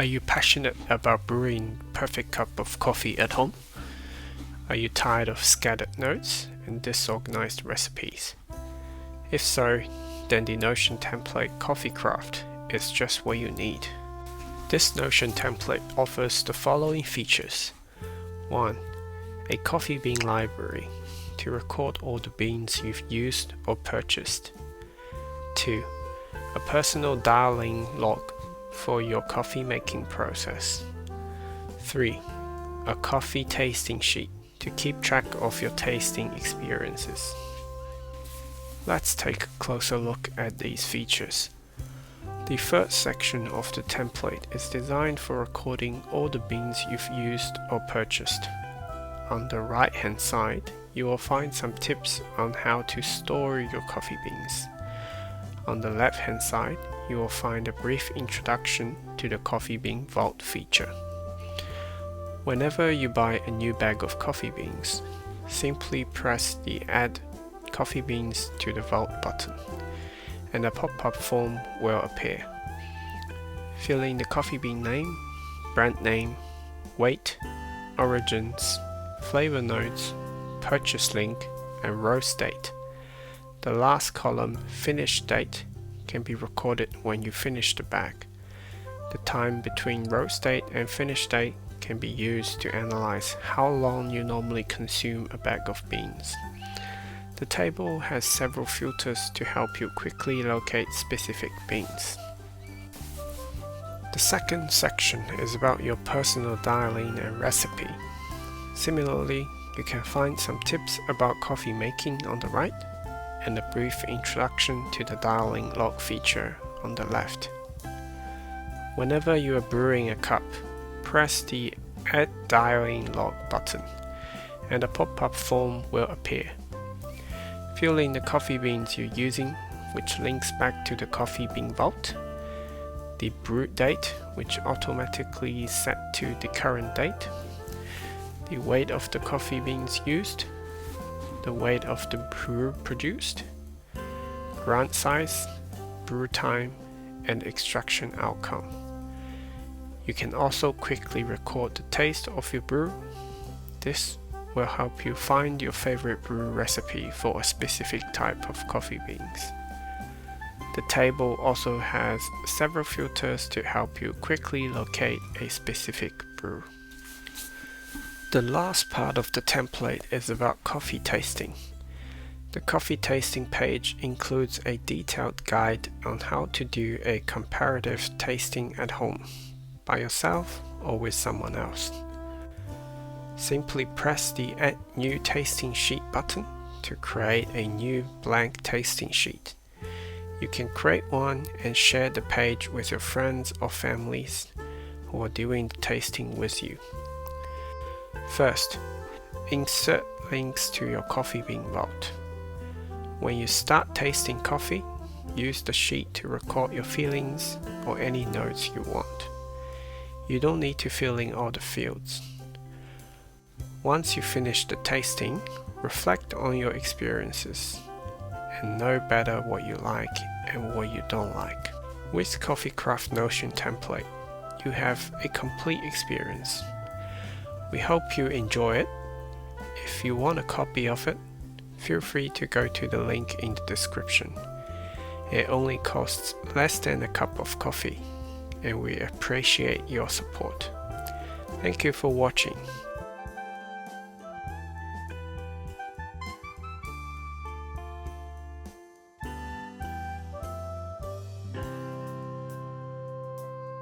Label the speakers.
Speaker 1: Are you passionate about brewing the perfect cup of coffee at home? Are you tired of scattered notes and disorganized recipes? If so, then the Notion template CoffeeCraft is just what you need. This Notion template offers the following features. 1. A coffee bean library to record all the beans you've used or purchased. 2. A personal dialing log for your coffee making process. 3. A coffee tasting sheet to keep track of your tasting experiences. Let's take a closer look at these features. The first section of the template is designed for recording all the beans you've used or purchased. On the right hand side, you will find some tips on how to store your coffee beans. On the left hand side, you will find a brief introduction to the coffee bean vault feature. Whenever you buy a new bag of coffee beans, simply press the Add Coffee Beans to the Vault button, and a pop-up form will appear. Fill in the coffee bean name, brand name, weight, origins, flavor notes, purchase link, and roast date. The last column, finish date, can be recorded when you finish the bag. The time between roast date and finish date can be used to analyze how long you normally consume a bag of beans. The table has several filters to help you quickly locate specific beans. The second section is about your personal dialing and recipe. Similarly, you can find some tips about coffee making on the right, and a brief introduction to the dialing log feature on the left. Whenever you are brewing a cup, press the Add Dialing Log button, and a pop-up form will appear. Fill in the coffee beans you're using, which links back to the coffee bean vault, the brew date, which automatically is set to the current date, the weight of the coffee beans used, the weight of the brew produced, grind size, brew time, and extraction outcome. You can also quickly record the taste of your brew. This will help you find your favorite brew recipe for a specific type of coffee beans. The table also has several filters to help you quickly locate a specific brew. The last part of the template is about coffee tasting. The coffee tasting page includes a detailed guide on how to do a comparative tasting at home, by yourself or with someone else. Simply press the Add New Tasting Sheet button to create a new blank tasting sheet. You can create one and share the page with your friends or families who are doing the tasting with you. First, insert links to your coffee bean vault. When you start tasting coffee, use the sheet to record your feelings or any notes you want. You don't need to fill in all the fields. Once you finish the tasting, reflect on your experiences and know better what you like and what you don't like. With CoffeeCraft Notion template, you have a complete experience. We hope you enjoy it. If you want a copy of it, feel free to go to the link in the description. It only costs less than a cup of coffee, and we appreciate your support. Thank you for watching.